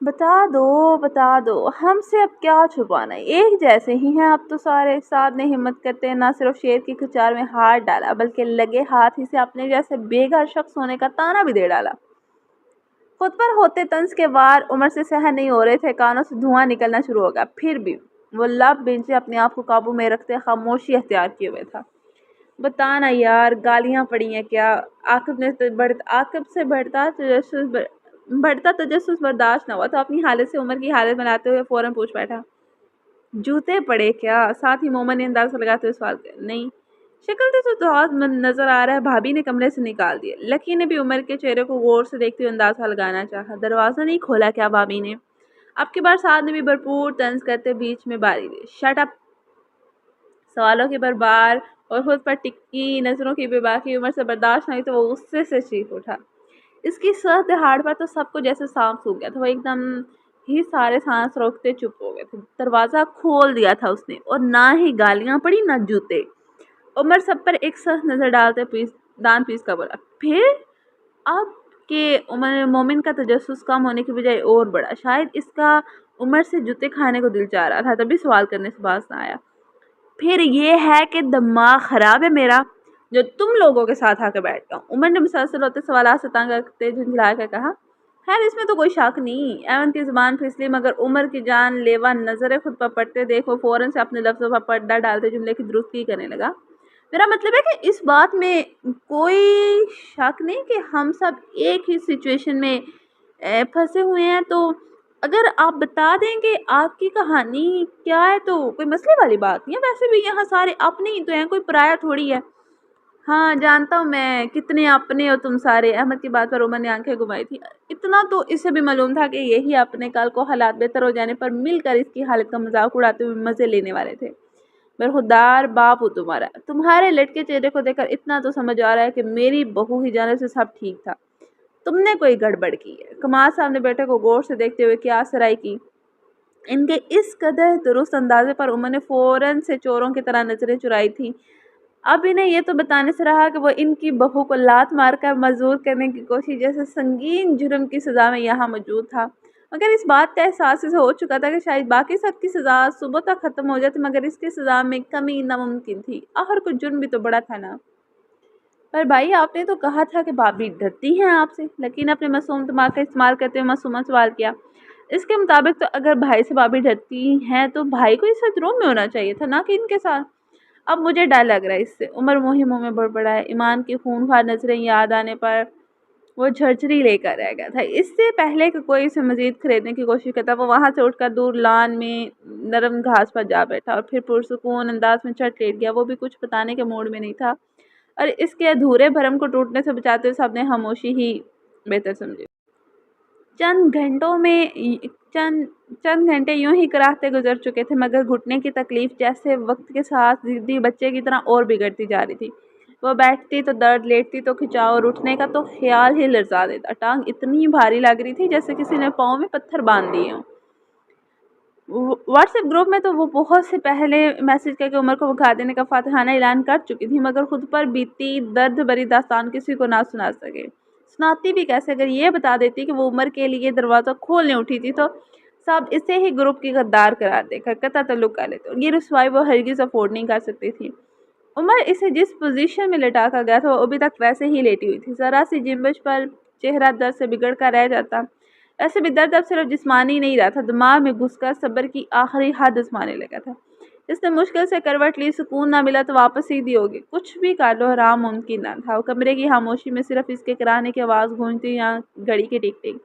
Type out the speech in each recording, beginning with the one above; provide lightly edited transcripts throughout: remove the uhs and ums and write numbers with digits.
بتا دو ہم سے اب کیا چھپانا ہے، ایک جیسے ہی ہیں اب تو سارے۔ سعد نے ہمت کرتے نہ صرف شیر کی کچار میں ہاتھ ڈالا بلکہ لگے ہاتھ ہی سے اپنے جیسے بے گھر شخص ہونے کا تانا بھی دے ڈالا۔ خود پر ہوتے طنز کے وار عمر سے سہن نہیں ہو رہے تھے، کانوں سے دھواں نکلنا شروع ہو گیا، پھر بھی وہ لب بینچے اپنے آپ کو قابو میں رکھتے خاموشی اختیار کیے ہوئے تھا۔ بتانا یار، گالیاں پڑی ہیں کیا؟ عاقب سے بڑھتا تجسس برداشت نہ ہوا تو اپنی حالت سے عمر کی حالت بناتے ہوئے فوراً پوچھ بیٹھا، جوتے پڑے کیا؟ ساتھ ہی مومن نے اندازہ لگاتے ہوئے سوال کیا۔ نہیں، شکل سے تو بہت نظر آ رہا ہے، بھابھی نے کمرے سے نکال دیے۔ لکی نے بھی عمر کے چہرے کو غور سے دیکھتے ہوئے اندازہ لگانا چاہا۔ دروازہ نہیں کھولا کیا بھابھی نے؟ اب کی بار سعد نے بھی بھرپور طنز کرتے بیچ میں باری دی، شٹ اپ! سوالوں کی بربار اور خود پر ٹکی نظروں کی بے باکی عمر سے برداشت نہیں تو وہ غصے سے چیخ اٹھا۔ اس کی سر دہاڑ پر تو سب کو جیسے سانپ سونگھ گیا تھا، وہ ایک دم ہی سارے سانس روکتے چپ ہو گئے تھے۔ دروازہ کھول دیا تھا اس نے، اور نہ ہی گالیاں پڑی نہ جوتے۔ عمر سب پر ایک سخت نظر ڈالتے دان پیس کا بولا، پھر؟ اب کہ مومن کا تجسس کم ہونے کی بجائے اور بڑا، شاید اس کا عمر سے جوتے کھانے کو دل چاہ رہا تھا، تبھی سوال کرنے سے باز نہ آیا۔ پھر یہ ہے کہ دماغ خراب ہے میرا جو تم لوگوں کے ساتھ آ کے بیٹھ گیا ہوں۔ عمر نے مسلسل ہوتے سوالات سے تنگ کرتے جھنجھلا کر کہا، خیر اس میں تو کوئی شک نہیں۔ ایون کی زبان پھسلی مگر عمر کی جان لیوا نظریں خود پر پڑتے دیکھ وہ فوراً سے اپنے لفظوں پر پردہ ڈالتے جملے کی درستگی کرنے لگا۔ میرا مطلب ہے کہ اس بات میں کوئی شک نہیں کہ ہم سب ایک ہی سچویشن میں پھنسے ہوئے ہیں، تو اگر آپ بتا دیں کہ آپ کی کہانی کیا ہے تو کوئی مسئلے والی بات نہیں ہے۔ ویسے بھی یہاں سارے اپنے ہی تو ہیں، کوئی پرایا تھوڑی ہے۔ ہاں جانتا ہوں میں، کتنے اپنے ہو تم سارے۔ احمد کی بات پر عمر نے آنکھیں گھمائی تھی۔ اتنا تو اسے بھی معلوم تھا کہ یہی اپنے کل کو حالات بہتر ہو جانے پر مل کر اس کی حالت کا مذاق اڑاتے ہوئے مزے لینے والے تھے۔ برخودار باپ ہو تمہارے لٹکے چہرے کو دیکھ کر اتنا تو سمجھ آ رہا ہے کہ میری بہو کی جانب سے سب ٹھیک تھا، تم نے کوئی گڑبڑ کی ہے۔ کمال صاحب نے بیٹے کو غور سے دیکھتے ہوئے کیا سرائی کی۔ ان کے اس قدر درست اندازے پر عمر نے فوراً سے چوروں کی طرح نظریں چرائی تھی۔ اب انہیں یہ تو بتانے سے رہا کہ وہ ان کی بہو کو لات مار کر معذور کرنے کی کوشش جیسے سنگین جرم کی سزا میں یہاں موجود تھا، مگر اس بات کا احساس اسے ہو چکا تھا کہ شاید باقی سب کی سزا صبح تک ختم ہو جاتی مگر اس کی سزا میں کمی ناممکن تھی۔ آخر کوئی جرم بھی تو بڑا تھا نا۔ پر بھائی آپ نے تو کہا تھا کہ بھابھی ڈرتی ہیں آپ سے، لیکن اپنے معصوم دماغ کا استعمال کرتے ہوئے معصومانہ سوال کیا۔ اس کے مطابق تو اگر بھائی سے بھابھی ڈرتی ہیں تو بھائی کو اس وقت روم میں ہونا چاہیے تھا، نہ کہ ان کے ساتھ۔ اب مجھے ڈر لگ رہا ہے اس سے، عمر منہ میں بڑبڑا ہے۔ ایمان کی خونخوار نظریں یاد آنے پر وہ جھرجھری لے کر رہ گیا تھا۔ اس سے پہلے کہ کوئی اسے مزید خریدنے کی کوشش کرتا وہ وہاں سے اٹھ کر دور لان میں نرم گھاس پر جا بیٹھا اور پھر پرسکون انداز میں چٹ لیٹ گیا۔ وہ بھی کچھ بتانے کے موڈ میں نہیں تھا اور اس کے ادھورے بھرم کو ٹوٹنے سے بچاتے ہوئے سب نے خاموشی ہی بہتر سمجھی۔ چند گھنٹے یوں ہی کراہتے گزر چکے تھے مگر گھٹنے کی تکلیف جیسے وقت کے ساتھ ضدی بچے کی طرح اور بگڑتی جا رہی تھی۔ وہ بیٹھتی تو درد، لیٹتی تو کھچاؤ اور اٹھنے کا تو خیال ہی لرزا دیتا۔ ٹانگ اتنی بھاری لگ رہی تھی جیسے کسی نے پاؤں میں پتھر باندھ دیے ہوں۔ واٹس ایپ گروپ میں تو وہ بہت سے پہلے میسج کر کے عمر کو بھگا دینے کا فاتحانہ اعلان کر چکی تھی مگر خود پر بیتی درد بری داستان کسی کو نہ سنا سکے۔ سناتی بھی کیسے؟ اگر یہ بتا دیتی کہ وہ عمر کے لیے دروازہ کھولنے اٹھی تھی تو سب اسے ہی گروپ کی غدار قرار دے کر قطع تعلق کر لیتے اور یہ رسوائی وہ ہرگز افورڈ نہیں کر سکتی تھی۔ عمر اسے جس پوزیشن میں لٹا کر گیا تھا وہ ابھی تک ویسے ہی لیٹی ہوئی تھی، ذرا سی جنبش پر چہرہ درد سے بگڑ کر رہ جاتا۔ ایسے بھی درد اب صرف جسمانی نہیں رہا تھا، دماغ میں گھس کر صبر کی آخری حد آزمانے لگا تھا۔ اس نے مشکل سے کروٹ لی، سکون نہ ملا تو واپس سیدھی ہوگی، کچھ بھی کر لو آرام ممکن نہ تھا۔ کمرے کی خاموشی میں صرف اس کے کرانے کی آواز گونجتی یا گھڑی کی ٹک ٹک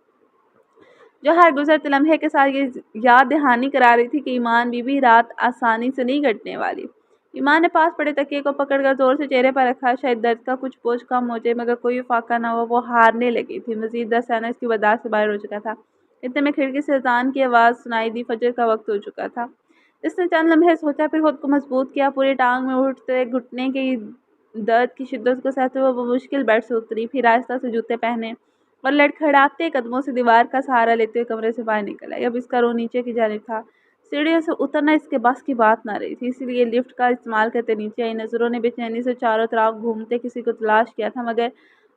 جو ہر گزرتے لمحے کے ساتھ یہ یاد دہانی کرا رہی تھی کہ ایمان بی بی رات آسانی سے نہیں کٹنے والی۔ ایمان نے پاس پڑے تکیے کو پکڑ کر زور سے چہرے پر رکھا، شاید درد کا کچھ بوجھ کم ہو جائے مگر کوئی فاقہ نہ ہوا۔ وہ ہارنے لگی تھی، مزید درد سہنا اس کی برداشت سے باہر ہو چکا تھا۔ اتنے میں کھڑکی سے اذان کی آواز سنائی دی، فجر کا وقت ہو چکا تھا۔ اس نے چند لمحے سوچا، پھر خود کو مضبوط کیا، پوری ٹانگ میں اٹھتے گھٹنے کی درد کی شدت کو سہتے ہوئے وہ مشکل بیڈ سے اتری، پھر آہستہ سے جوتے پہنے اور لڑکھڑاتے قدموں سے دیوار کا سہارا لیتے ہوئے کمرے سے باہر نکل آئی۔ اب اس کا رخ نیچے کی جانب تھا، سیڑھیوں سے اترنا اس کے بس کی بات نہ رہی تھی، اسی لیے لفٹ کا استعمال کرتے نیچے آئی۔ نظروں نے بے چینی سے چاروں طرف گھومتے کسی کو تلاش کیا تھا مگر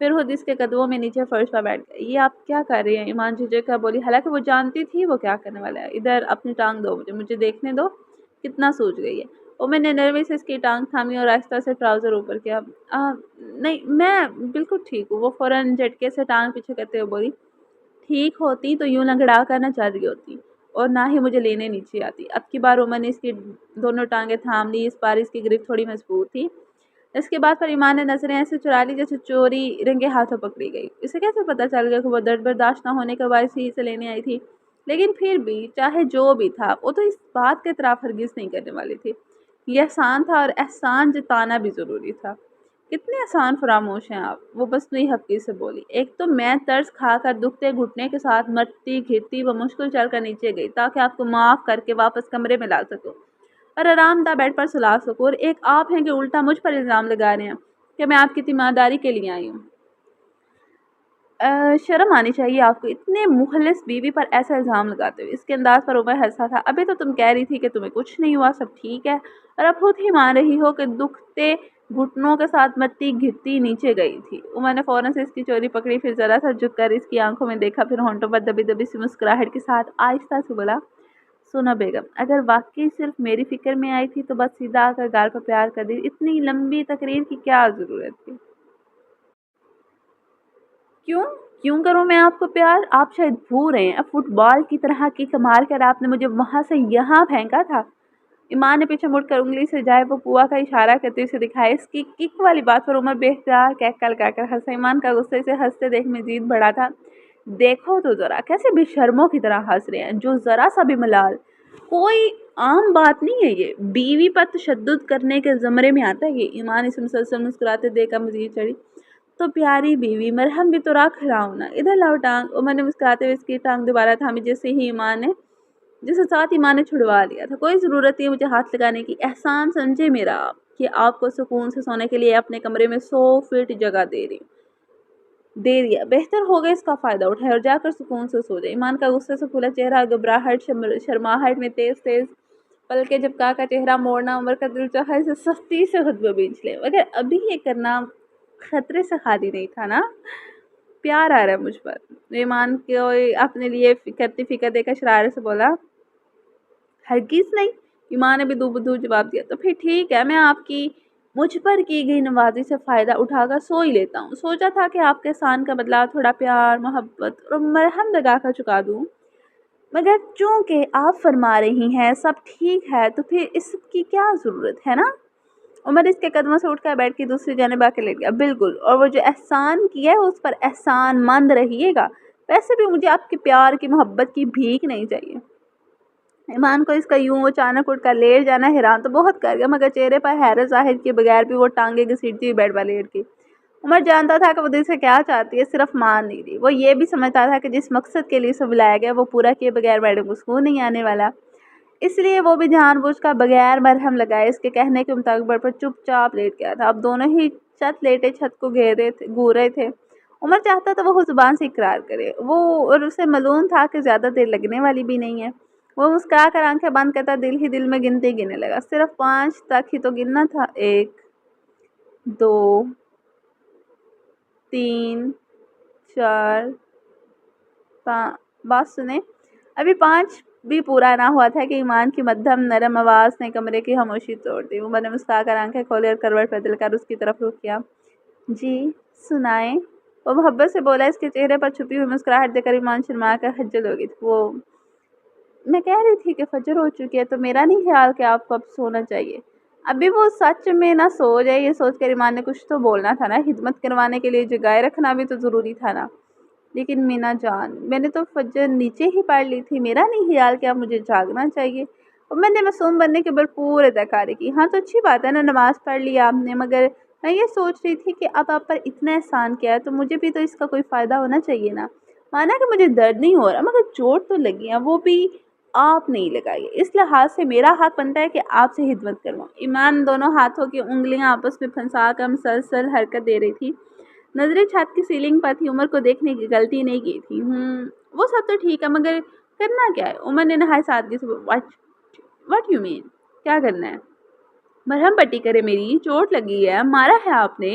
پھر خود اس کے قدموں میں نیچے فرش پر بیٹھ گئی۔ یہ آپ کیا کر رہی ہیں؟ ایمان جھجک کر بولی، حالانکہ وہ جانتی تھی وہ کیا کرنے والا ہے۔ ادھر اپنی ٹانگ دو، مجھے دیکھنے دو کتنا سوج گئی ہے۔ اور میں نے نرمی سے اس کی ٹانگ تھامی اور آہستہ سے ٹراؤزر اوپر کیا۔ نہیں میں بالکل ٹھیک ہوں۔ وہ فوراً جھٹکے سے ٹانگ پیچھے کرتے ہوئے بولی، ٹھیک ہوتی تو یوں لنگڑا کر نہ چل رہی ہوتی، اور نہ ہی مجھے لینے نیچے آتی۔ اب کی بار عمر نے اس کی دونوں ٹانگیں تھام لی۔ اس بار اس کی گرفت تھوڑی مضبوط تھی۔ اس کے بعد پر ایمان نے نظریں ایسے چرا لی جیسے چوری رنگے ہاتھوں پکڑی گئی۔ اسے کیسے پتہ چل گیا کہ وہ درد برداشت نہ ہونے کے باعث ہی اسے لینے آئی تھی؟ لیکن پھر بھی چاہے جو بھی تھا، وہ تو اس بات کے اعتراف ہرگز نہیں کرنے والی تھی۔ یہ احسان تھا، اور احسان جتانا بھی ضروری تھا۔ کتنے آسان فراموش ہیں آپ، وہ مصنوعی حقی سے بولی۔ ایک تو میں طرز کھا کر دکھتے گھٹنے کے ساتھ مرتی گھرتی و مشکل چل کر نیچے گئی تاکہ آپ کو معاف کر کے واپس کمرے میں لا سکوں اور آرام دہ بیڈ پر سلا سکوں، اور ایک آپ ہیں کہ الٹا مجھ پر الزام لگا رہے ہیں کہ میں آپ کی تیمارداری کے لیے آئی ہوں۔ شرم آنی چاہیے آپ کو، اتنے مخلص بیوی پر ایسا الزام لگاتے ہوئے۔ اس کے انداز پر عمر ہنسا تھا۔ ابھی تو تم کہہ رہی تھی کہ تمہیں کچھ نہیں ہوا، سب ٹھیک ہے، اور اب خود ہی مان رہی ہو کہ دکھتے گھٹنوں کے ساتھ مرتی گھرتی نیچے گئی تھی۔ عمر نے فوراً سے اس کی چوری پکڑی، پھر ذرا سا جھک کر اس کی آنکھوں میں دیکھا، پھر ہونٹوں پر دبی دبی سی مسکراہٹ کے ساتھ آہستہ سے بولا، سنو بیگم، اگر واقعی صرف میری فکر میں آئی تھی تو بس سیدھا آ کر گال پر پیار کر دی، اتنی لمبی تقریر کی کیا ضرورت تھی؟ کیوں کروں میں آپ کو پیار؟ آپ شاید بھول رہے ہیں، فٹ بال کی طرح کی کمال کر آپ نے مجھے وہاں سے یہاں پھینکا تھا۔ ایمان نے پیچھے مڑ کر انگلی سے جائے وہ پوا کا اشارہ کرتے اسے دکھایا۔ اس کی کک والی بات پر عمر بے اختیار کہہ لگا کر ہنسا۔ ایمان کا غصے سے ہنستے دیکھ مزید بڑھا تھا۔ دیکھو تو ذرا کیسے بے شرموں کی طرح ہنس رہے ہیں، جو ذرا سا بھی ملال کوئی عام بات نہیں ہے، یہ بیوی پر تشدد کرنے کے زمرے میں آتا ہے یہ۔ ایمان اسے مسلسل مسکراتے دیکھ کر مزید چڑھی، تو پیاری بیوی، مرہم بھی تو رکھ رہا ہوں نا، ادھر لاؤ ٹانگ۔ عمر نے مسکراتے ہوئے اس کی ٹانگ دوبارہ تھامی، جسے ساتھ ایمان نے چھڑوا لیا تھا۔ کوئی ضرورت نہیں مجھے ہاتھ لگانے کی، احسان سمجھے میرا آپ کہ آپ کو سکون سے سونے کے لیے اپنے کمرے میں 100 فٹ جگہ دے دیا، بہتر ہوگا اس کا فائدہ اٹھائے اور جا کر سکون سے سو جائے۔ ایمان کا غصے سے پھولا چہرہ گھبراہٹ شرماہٹ میں تیز پلکیں جھپکا کر چہرہ موڑنا، عمر کا دل چاہا اسے سختی سے خود کو بیچ لے، مگر ابھی یہ کرنا خطرے سے خالی نہیں تھا نا۔ پیار آ رہا ہے مجھ پر، ایمان کو اپنے لیے کرتی فکر دے کر شرارت سے بولا۔ ہرگز نہیں، ایمان نے بھی دو بدو جواب دیا۔ تو پھر ٹھیک ہے، میں آپ کی مجھ پر کی گئی نوازی سے فائدہ اٹھا کر سو ہی لیتا ہوں۔ سوچا تھا کہ آپ کے احسان کا بدلہ تھوڑا پیار، محبت اور مرہم لگا کر چکا دوں، مگر چونکہ آپ فرما رہی ہیں سب ٹھیک ہے تو پھر اس کی کیا ضرورت ہے نا۔ عمر اس کے قدموں سے اٹھ کر بیٹھ کے دوسری جانب آ کے لیٹ گیا۔ بالکل، اور وہ جو احسان کیا ہے اس پر احسان مند رہیے گا۔ ویسے بھی مجھے آپ کے پیار کی محبت کی بھیک نہیں چاہیے۔ ایمان کو اس کا یوں اچانک اٹھ کر لیٹ جانا حیران تو بہت کر گیا، مگر چہرے پر حیرت ظاہر کیے بغیر بھی وہ ٹانگیں گھسیٹتی ہوئی بیڈ پر لیٹ گئی۔ عمر جانتا تھا کہ وہ دل سے کیا چاہتی ہے، صرف مان نہیں رہی۔ وہ یہ بھی سمجھتا تھا کہ جس مقصد کے لیے اسے بلایا گیا وہ پورا کیے بغیر میڈم کو سکون نہیں آنے والا، اس لیے وہ بھی جان بوجھ کر بغیر مرہم لگائے اس کے کہنے کے مطابق بیڈ پر چپ چاپ لیٹ گیا تھا۔ اب دونوں ہی لیٹے چھت کو گھور رہے تھے۔ عمر چاہتا تھا وہ زبان سے اقرار کرے، وہ اور اسے معلوم تھا کہ زیادہ دیر لگنے والی بھی نہیں ہے۔ وہ مسکرا کر آنکھیں بند کرتا دل ہی دل میں گننے لگا۔ صرف 5 تک ہی تو گننا تھا، 1 2 3 4 5۔ بات سنیں، ابھی 5 بھی پورا نہ ہوا تھا کہ ایمان کی مدھم نرم آواز نے کمرے کی خاموشی توڑ دی۔ عمر نے مسکرا کر آنکھیں کھولی اور کروٹ بدل کر اس کی طرف رخ کیا۔ جی سنائیں، وہ محبت سے بولا۔ اس کے چہرے پر چھپی ہوئی مسکراہٹ دیکھ کر ایمان شرما کر خجل ہو گئی تھی۔ وہ میں کہہ رہی تھی کہ فجر ہو چکی ہے تو میرا نہیں خیال کہ آپ کو اب سونا چاہیے۔ ابھی وہ سچ میں نہ سو جائے، یہ سوچ کر ایمان نے کچھ تو بولنا تھا نا، خدمت کروانے کے لیے جگائے رکھنا بھی تو ضروری تھا نا۔ لیکن مینا جان، میں نے تو فجر نیچے ہی پڑھ لی تھی، میرا نہیں خیال کہ اب مجھے جاگنا چاہیے۔ اور میں نے معصوم بننے کے بھرپور اداکاری کی۔ ہاں تو اچھی بات ہے نا، نماز پڑھ لی آپ نے، مگر میں یہ سوچ رہی تھی کہ اب آپ پر اتنا احسان کیا ہے تو مجھے بھی تو اس کا کوئی فائدہ ہونا چاہیے نا۔ مانا کہ مجھے درد نہیں ہو رہا مگر چوٹ تو لگی ہے، وہ بھی آپ نہیں لگائی، اس لحاظ سے میرا حق بنتا ہے کہ آپ سے خدمت کرواؤں۔ ایمان دونوں ہاتھوں کی انگلیاں آپس میں پھنسا کر مسلسل حرکت دے رہی تھی، نظریں چھت کی سیلنگ پر تھی۔ عمر کو دیکھنے کی غلطی نہیں کی تھی۔ وہ سب تو ٹھیک ہے مگر کرنا کیا ہے؟ عمر نے نہایت سادگی سے واٹ یو مین، کیا کرنا ہے؟ مرہم پٹی کرے، میری چوٹ لگی ہے، مارا ہے آپ نے؟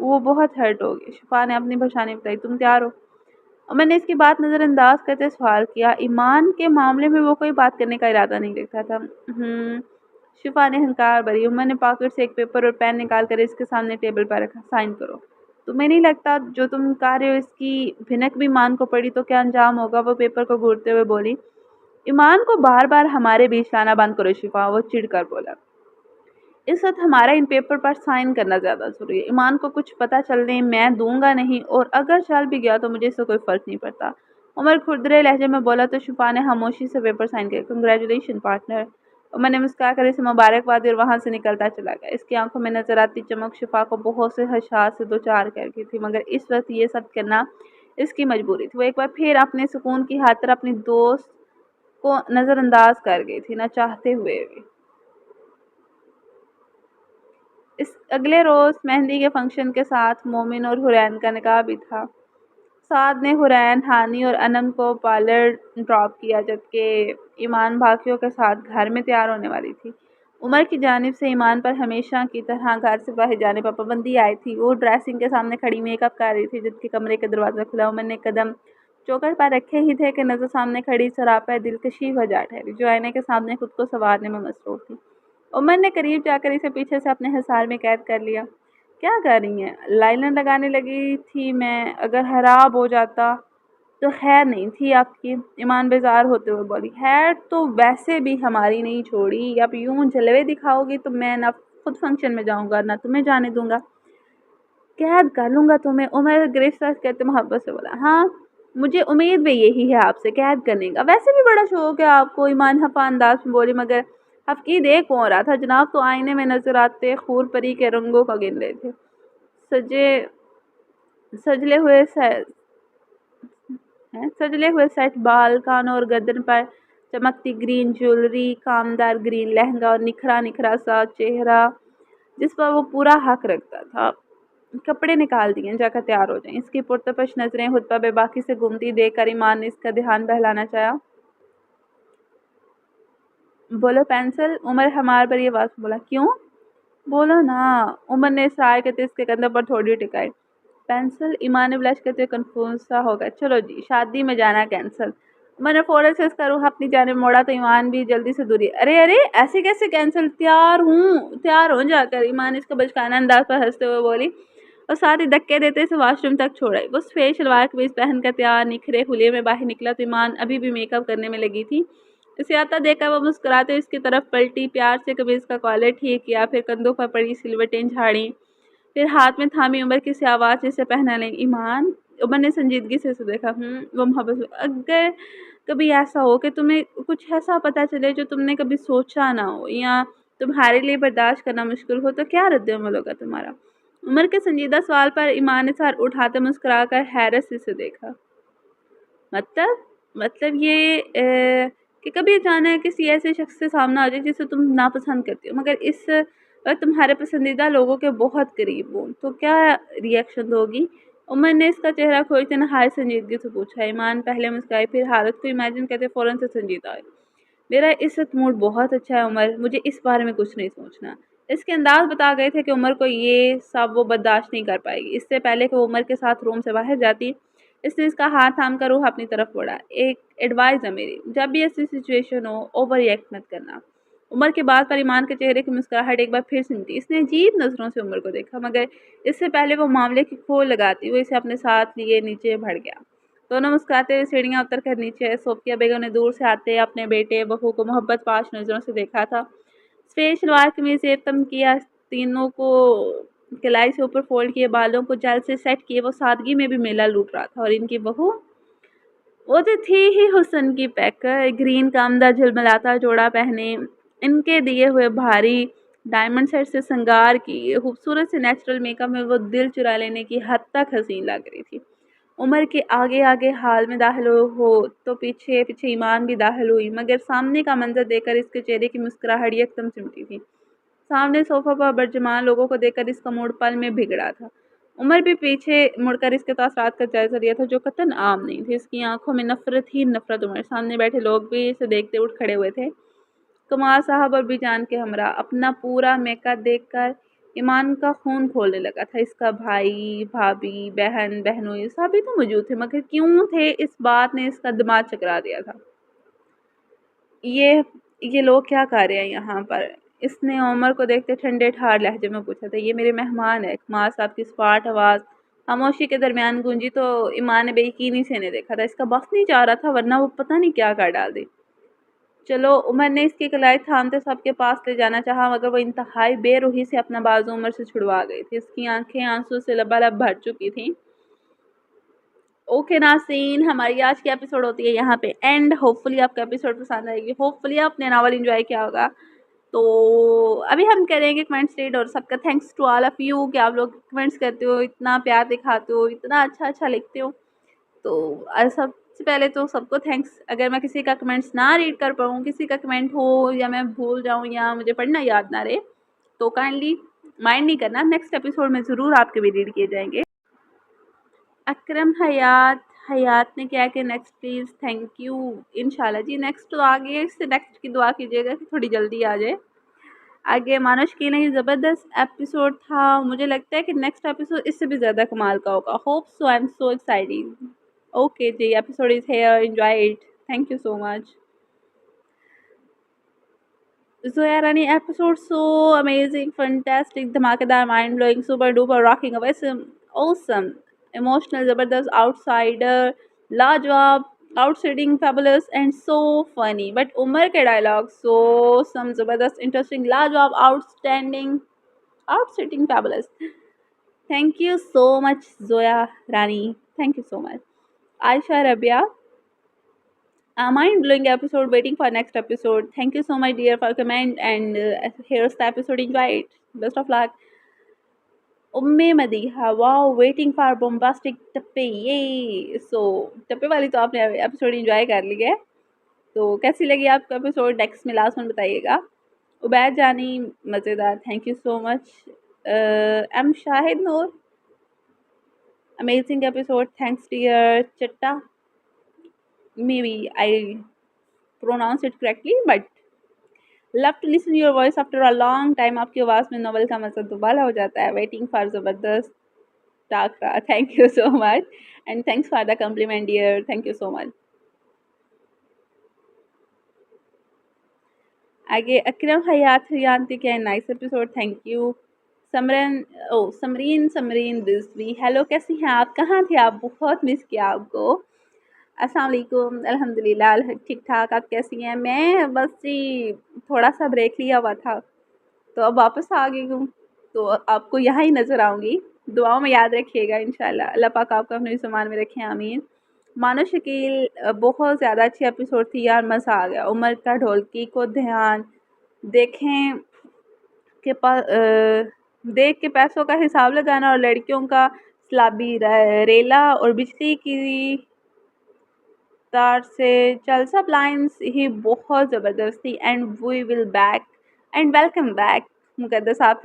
وہ بہت ہرٹ ہو گئی۔ شفا نے اپنی پریشانی بتائی۔ تم تیار ہو؟ عمر نے اس کی بات نظر انداز کرتے سوال کیا۔ ایمان کے معاملے میں وہ کوئی بات کرنے کا ارادہ نہیں رکھتا تھا۔ شفا نے ہنکار بھری۔ عمر نے پاکٹ سے ایک پیپر اور پین نکال کر اس کے سامنے ٹیبل پر رکھا۔ سائن کرو۔ تمہیں نہیں لگتا جو تم کہہ رہے ہو اس کی بھنک بھی ایمان کو پڑی تو کیا انجام ہوگا؟ وہ پیپر کو گھورتے ہوئے بولی۔ ایمان کو بار بار ہمارے بیچ لانا بند کرو شفا، وہ چڑ کر بولا۔ اس وقت ہمارا ان پیپر پر سائن کرنا زیادہ ضروری ہے۔ ایمان کو کچھ پتہ چلنے میں دوں گا نہیں، اور اگر چل بھی گیا تو مجھے اس سے کوئی فرق نہیں پڑتا۔ عمر کھردرے لہجے میں بولا تو شفا نے خاموشی سے پیپر سائن کیا۔ Congratulations partner. عمر نے مسکرا کر اسے مبارکباد دی اور وہاں سے نکلتا چلا گیا۔ اس کی آنکھوں میں نظر آتی چمک شفا کو بہت سے خدشات سے دوچار کر گئی تھی، مگر اس وقت یہ سب کرنا اس کی مجبوری تھی۔ وہ ایک بار پھر اپنے سکون کی خاطر اپنی دوست کو نظر انداز کر گئی تھی، نہ چاہتے ہوئے بھی۔ اس اگلے روز مہندی کے فنکشن کے ساتھ مومن اور حرین کا نکاح بھی تھا۔ سعد نے حرین، ہانی اور انم کو پارلر ڈراپ کیا، جبکہ ایمان باقیوں کے ساتھ گھر میں تیار ہونے والی تھی۔ عمر کی جانب سے ایمان پر ہمیشہ کی طرح گھر سے باہر جانے پر پابندی آئی تھی۔ وہ ڈریسنگ کے سامنے کھڑی میک اپ کر رہی تھی، جبکہ کمرے کا دروازہ کھلا۔ عمر نے قدم چوکھٹ پر رکھے ہی تھے کہ نظر سامنے کھڑی سراپا دلکشی ہو جا ٹھہری، جو آئینے کے سامنے خود کو سنوارنے میں مصروف تھی۔ عمر نے قریب جا کر اسے پیچھے سے اپنے حصار میں قید کر لیا۔ کیا کر رہی ہیں؟ لائنر لگانے لگی تھی میں، اگر خراب ہو جاتا تو خیر نہیں تھی آپ کی، ایمان بیزار ہوتے ہوئے بولی۔ خیر تو ویسے بھی ہماری نہیں چھوڑی، اب یوں جلوے دکھاؤ گی تو میں نہ خود فنکشن میں جاؤں گا نہ تمہیں جانے دوں گا۔ قید کر لوں گا تمہیں، عمر گرفتار کرتے محبت سے بولا۔ ہاں مجھے امید بھی یہی ہے آپ سے، قید کرنے کا۔ ویسے بھی بڑا شوق ہے آپ کو، ایمان حفا انداز میں بولی، مگر حفقی دیکھ کون رہا تھا؟ جناب تو آئینے میں نظر آتے خور پری کے رنگوں کا گن رہے تھے۔ سجلے ہوئے سیٹ بال، کانوں اور گردن پر چمکتی گرین جیولری، کامدار گرین لہنگا اور نکھرا سا چہرہ جس پر وہ پورا حق رکھتا تھا۔ کپڑے نکال دیے، جا کر تیار ہو جائیں۔ اس کی پرتپش نظریں خطبہ بے باکی سے گھومتی دیکھ کر ایمان نے اس کا دھیان بہلانا چاہا۔ بولو پینسل، عمر ہمار پر یہ بات بولا۔ کیوں؟ بولو نا، عمر نے اصرار کرتے اس کے کندھے پر تھوڑی ٹکائی۔ پینسل، ایمان نے بلش کرتے کنفیوز سا ہو گیا۔ چلو جی، شادی میں جانا کینسل۔ عمر نے فوراً سے اس کا روح اپنی جانب موڑا تو ایمان بھی جلدی سے دوری۔ ارے ایسے کیسے کینسل؟ تیار ہوں جا کر، ایمان اس کا بچکانہ انداز پر ہنستے ہوئے بولی اور ساتھ ہی دھکے دیتے اسے واش روم تک چھوڑائی۔ وہ سفید شلوار قمیض پہن کر تیار نکھرے حلیے میں باہر نکلا تو ایمان ابھی بھی میک اپ کرنے میں لگی تھی۔ اسے آتا دیکھ کر وہ مسکراتے اس کی طرف پلٹی، پیار سے قمیض کا کالر ٹھیک کیا، پھر کندھوں پر پڑی سلوٹیں جھاڑی، پھر ہاتھ میں تھامی عمر کی سیاوات سے پہنا لیں۔ ایمان، عمر نے سنجیدگی سے اسے دیکھا۔ وہ محبت سے، اگر کبھی ایسا ہو کہ تمہیں کچھ ایسا پتہ چلے جو تم نے کبھی سوچا نہ ہو یا تمہارے لیے برداشت کرنا مشکل ہو تو کیا رد عمل ہوگا تمہارا؟ عمر کے سنجیدہ سوال پر ایمان نے سر اٹھاتے مسکرا کر حیرت سے اسے دیکھا۔ مطلب یہ کہ کبھی اچانک کسی ایسے شخص سے سامنا ہو جائے جسے تم ناپسند کرتی ہو، مگر اس وقت تمہارے پسندیدہ لوگوں کے بہت قریب ہوں، تو کیا ری ایکشن ہوگی؟ عمر نے اس کا چہرہ کھوجتے نہایت سنجیدگی سے پوچھا۔ ایمان پہلے مسکرائی، پھر حالت کو امیجن کرتے فوراً سے سنجیدہ ہوئی۔ میرا اس وقت موڈ بہت اچھا ہے عمر، مجھے اس بارے میں کچھ نہیں سوچنا۔ اس کے انداز بتا گئے تھے کہ عمر کو یہ سب وہ برداشت نہیں کر پائے گی۔ اس سے پہلے کہ وہ عمر کے ساتھ روم سے باہر جاتی، اس نے اس کا ہاتھ تھام کر روح اپنی طرف بڑھا۔ ایک ایڈوائز ہے میری، جب بھی ایسی سچویشن ہو اوور ریئیکٹ مت کرنا۔ عمر کے بات پر ایمان کے چہرے کی مسکراہٹ ایک بار پھر سمٹی۔ اس نے عجیب نظروں سے عمر کو دیکھا، مگر اس سے پہلے وہ معاملے کی کھول لگاتی وہ اسے اپنے ساتھ لیے نیچے بڑھ گیا۔ دونوں مسکراتے ہوئے سیڑھیاں اتر کر نیچے۔ صوفیہ بیگم نے دور سے آتے اپنے بیٹے بہو کو محبت پاش نظروں سے دیکھا تھا۔ سفید شلوار قمیض تم کیا، تینوں کو کلائی سے اوپر فولڈ کیے، بالوں کو جل سے سیٹ کیے، وہ سادگی میں بھی میلہ لوٹ رہا تھا۔ اور ان کی بہو، وہ تو تھی ہی حسن کی پیکر، گرین کامدار جھلملاتا جوڑا پہنے، ان کے دیے ہوئے بھاری ڈائمنڈ سیٹ سے سنگار کی خوبصورت سے نیچرل میک اپ میں وہ دل چرا لینے کی حد تک حسین لگ رہی تھی۔ عمر کے آگے آگے حال میں داخل ہو تو پیچھے پیچھے ایمان بھی داخل ہوئی، مگر سامنے کا منظر دیکھ کر اس کے چہرے کی مسکراہٹ یکدم سمٹی تھی۔ سامنے صوفہ پر برجمان لوگوں کو دیکھ کر اس کا موڈ پل میں بگڑا تھا۔ عمر بھی پیچھے مڑ کر اس کے تاثرات کا جائزہ لیا تھا، جو قطعاً عام نہیں تھی۔ اس کی آنکھوں میں نفرت ہی نفرت۔ عمر سامنے بیٹھے لوگ بھی اسے دیکھتے اٹھ کھڑے ہوئے تھے۔ کمال صاحب اور بھی جان کے ہمراہ اپنا پورا میک اپ دیکھ کر ایمان کا خون کھولنے لگا تھا. اس کا بھائی بھابھی بہن بہنوئی سبھی تو موجود تھے، مگر کیوں تھے اس بات نے اس کا دماغ چکرا دیا تھا. یہ یہ لوگ کیا کر رہے ہیں یہاں پر؟ اس نے عمر کو دیکھتے ٹھنڈے ٹھار لہجے میں پوچھا تھا. یہ میرے مہمان ہے. کمار صاحب کی اسپاٹ آواز خاموشی کے درمیان گونجی تو ایمان نے بے یقینی سے انہیں دیکھا تھا. اس کا بس نہیں چاہ رہا تھا، ورنہ وہ پتہ نہیں کیا کر ڈال دی. چلو. عمر نے اس کی کلائی تھامتے سب کے پاس لے جانا چاہا، مگر وہ انتہائی بے روحی سے اپنا بازو عمر سے چھڑوا گئی تھی. اس کی آنکھیں آنسو سے لبالب بھر چکی تھیں. اوکے ناظرین، ہماری آج کی ایپیسوڈ ہوتی ہے یہاں پہ اینڈ. ہوپ فلی آپ کا ایپیسوڈ پسند آئے گی، ہوپ فلی آپ نے ناول انجوائے کیا ہوگا. تو ابھی ہم کریں گے کمنٹس ریڈ، اور سب کا thanks to all of you کہ آپ لوگ کمنٹس کرتے ہو، اتنا پیار دکھاتے ہو، اتنا اچھا اچھا لکھتے ہو. تو سب سے پہلے تو سب کو تھینکس. اگر میں کسی کا کمنٹس نہ ریڈ کر پاؤں، کسی کا کمنٹ ہو یا میں بھول جاؤں یا مجھے پڑھنا یاد نہ رہے، تو کائنڈلی مائنڈ نہیں کرنا. نیکسٹ ایپیسوڈ میں ضرور آپ کے بھی ریڈ کیے جائیں گے. اکرم حیات نے کیا کہ نیکسٹ پلیز. Thank you. انشاءاللہ جی نیکسٹ تو آگے، اس سے نیکسٹ کی دعا کیجیے گا کہ تھوڑی جلدی آ جائے. آگے مانوش کی نہیں، زبردست ایپیسوڈ تھا. مجھے لگتا ہے کہ نیکسٹ ایپیسوڈ اس سے بھی زیادہ کمال کا ہوگا. Hope so. I am so excited. Okay جی، episode is here. Enjoy it. Thank you so much. Zoya Rani episode so amazing, fantastic, دھماکے دار، mind blowing, super duper rocking, awesome, emotional, زبردست، آؤٹ سائڈر، لاجواب، out setting, fabulous and so funny. But عمر کے dialogue سو سم، زبردست، interesting, لاجواب، outstanding, آؤٹ setting, fabulous. Thank you so much Zoya Rani. Thank you so much. Ayesha Rabia, mind blowing episode, waiting for next episode. Thank you so much dear for comment, and here's the episode. Enjoy it. Best of luck. Madiha, wow, waiting for bombastic ٹپے. یہ سو ٹپے والی تو آپ نے episode enjoy کر لی ہے. تو کیسی لگی آپ کو ایپیسوڈ؟ نیکسٹ میں لاسٹ میں بتائیے گا. عبید جانی، مزیدار. Thank you so much. M Shahid Noor, amazing episode. Thanks dear. چٹا، maybe I pronounce it correctly, but love to listen your voice after a long time. آپ کی آواز میں ناول کا مزہ دوبارہ ہو جاتا ہے. waiting for زبردست ٹاکرا. thank you so much and thanks for the compliment dear. thank you so much. آگے اکرم حیات حیانتی کے nice episode. Thank you. Samreen Rizvi, hello, کیسی ہیں آپ؟ کہاں تھے آپ؟ بہت مس کیا آپ کو. السلام علیکم. الحمدللہ ٹھیک ٹھاک. آپ کیسی ہیں؟ میں بس جی تھوڑا سا بریک لیا ہوا تھا، تو اب واپس آ گئی ہوں. تو آپ کو یہاں ہی نظر آؤں گی. دعاؤں میں یاد رکھیے گا انشاءاللہ. اللہ پاک آپ کو اپنے سامان میں رکھیں. آمین. مانو شکیل، بہت زیادہ اچھی ایپیسوڈ تھی یار، مزہ آ گیا. عمر کا ڈھولکی کو دھیان دیکھیں کہ دیکھ کے پیسوں کا حساب لگانا، اور لڑکیوں کا سلابی ریلا اور بجلی کی تار سے چل، سب لائنز ہی بہت زبردست تھی. And we will back and welcome back. Muqaddas آپ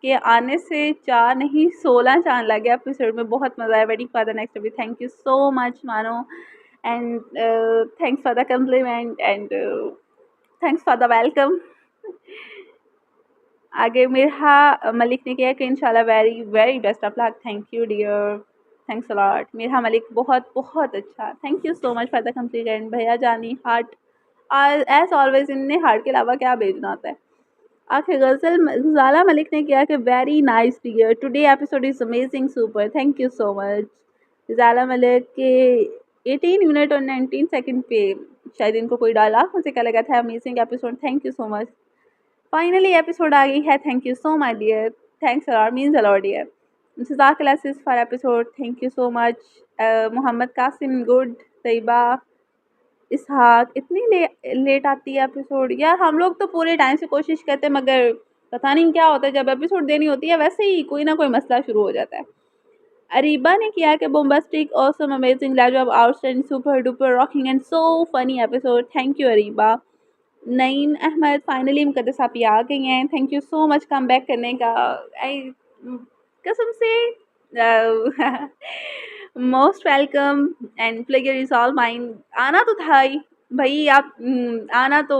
کے آنے سے 4 نہیں 16 چاند لگے ایپیسوڈ میں. بہت مزہ آیا. ویٹنگ فار دا نیکسٹ ابھی. Thank you so much Mano, and thanks for the compliment, and thanks for the welcome. آگے مرحا ملک نے کیا کہ انشاءاللہ very very best of luck. Thank you dear. Thanks a lot. Marha Malik, بہت بہت اچھا. Thank you so much for the compliment. بھیا Jani heart, as always in نے ہارٹ کے علاوہ کیا بھیجنا ہوتا ہے. آخر غزالہ ملک نے کیا کہ very nice dear. Today episode is amazing super. Thank you so much. Ghazala Malik کے 18 منٹ اور 19 سیکنڈ پہ شاید ان کو کوئی ڈالا، مجھے کیا لگا تھا amazing episode. Thank you so much. Finally episode آ گئی ہے. Thank you so much dear. Thanks a lot, means a lot dear. جزاک اللہ for episode. Thank you so much. Muhammad Qasim good. Tayyaba Ishaq, اتنی لیٹ آتی ہے ایپیسوڈ یار. ہم لوگ تو پورے ٹائم سے کوشش کرتے، مگر پتہ نہیں کیا ہوتا ہے جب ایپیسوڈ دینی ہوتی ہے ویسے ہی کوئی نہ کوئی مسئلہ شروع ہو جاتا ہے. اریبا نے کیا کہ بومباسٹک، آسم، امیزنگ، لاجواب، outstanding, super duper, rocking and so funny episode. Thank you Areeba. Naeem Ahmed, finally Muqaddas آپ آ گئی ہیں. Thank you so much come back کرنے کا. قسم سے most welcome and pleasure is all mine. آنا تو تھا ہی بھائی، آپ آنا تو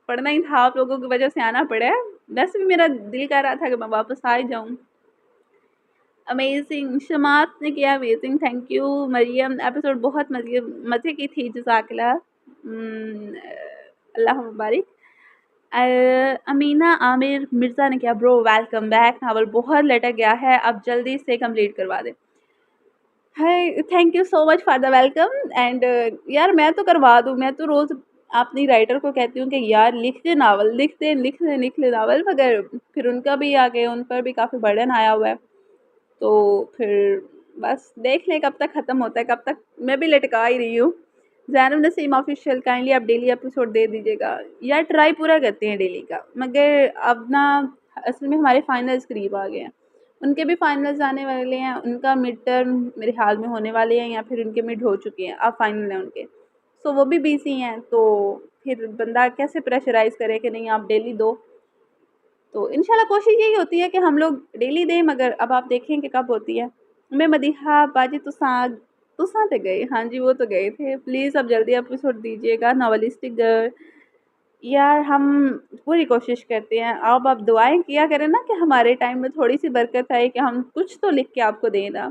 پڑھنا ہی تھا، آپ لوگوں کی وجہ سے آنا پڑا ہے. ویسے بھی میرا دل کر رہا تھا کہ میں واپس آ ہی جاؤں. امیزنگ. شماعت نے کیا amazing. Thank you. Maryam episode بہت مزے کی تھی. جزاک اللہ. اللہ مبارک. امینہ عامر مرزا نے کیا برو ویلکم بیک. ناول بہت لٹک گیا ہے, اب جلدی سے کمپلیٹ کروا دیں. Thank you so much for the welcome. And یار میں تو کروا دوں. میں تو روز اپنی رائٹر کو کہتی ہوں کہ یار لکھ دے ناول, لکھ دے ناول, مگر پھر ان کا بھی آگے ان پر بھی کافی برڈن آیا ہوا ہے. تو پھر بس دیکھ لیں کب تک ختم ہوتا ہے, کب تک. میں بھی لٹکا ہی رہی ہوں. زینب نسیم آفیشیل کائنڈلی آپ ڈیلی ایپیسوڈ دے دیجیے گا. یار ٹرائی پورا کرتے ہیں ڈیلی کا, مگر اب نا اصل میں ہمارے فائنلز قریب آ گئے ہیں. ان کے بھی فائنلز آنے والے ہیں. ان کا مڈ ٹرم میرے حال میں ہونے والے ہیں, یا پھر ان کے مڈ ہو چکے ہیں, اب فائنل ہیں ان کے. سو وہ بھی بیزی ہیں, تو پھر بندہ کیسے پریشرائز کرے کہ نہیں آپ ڈیلی دو. تو انشاءاللہ کوشش یہی ہوتی ہے کہ ہم لوگ ڈیلی دیں, مگر اب آپ دیکھیں کہ کب ہوتی ہے. میں مدیحہ باجی تساں تے گئے. ہاں جی وہ تو گئے تھے. پلیز اب جلدی ایپیسوڈ دیجیے گا. ناولسٹک گرل یار ہم پوری کوشش کرتے ہیں. آپ دعائیں کیا کریں نا کہ ہمارے ٹائم میں تھوڑی سی برکت آئے, کہ ہم کچھ تو لکھ کے آپ کو دیں نا.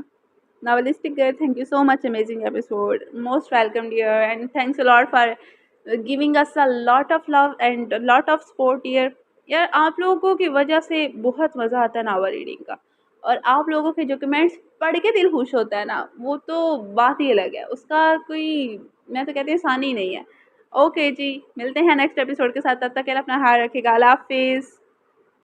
Novelistic girl thank you so much. Amazing episode. Most welcome dear, and thanks a lot for giving us a lot of love and a lot of support here. یار آپ لوگوں کی وجہ سے بہت مزہ آتا ہے ناول ریڈنگ کا, اور آپ لوگوں کے جو کمنٹس پڑھ کے دل خوش ہوتا ہے نا, وہ تو بات ہی الگ ہے. اس کا کوئی میں تو کہتی ہوں آسانی نہیں ہے. اوکے جی, ملتے ہیں نیکسٹ ایپیسوڈ کے ساتھ. تب تک کے لیے اپنا خیال رکھیے گا. اللہ حافظ.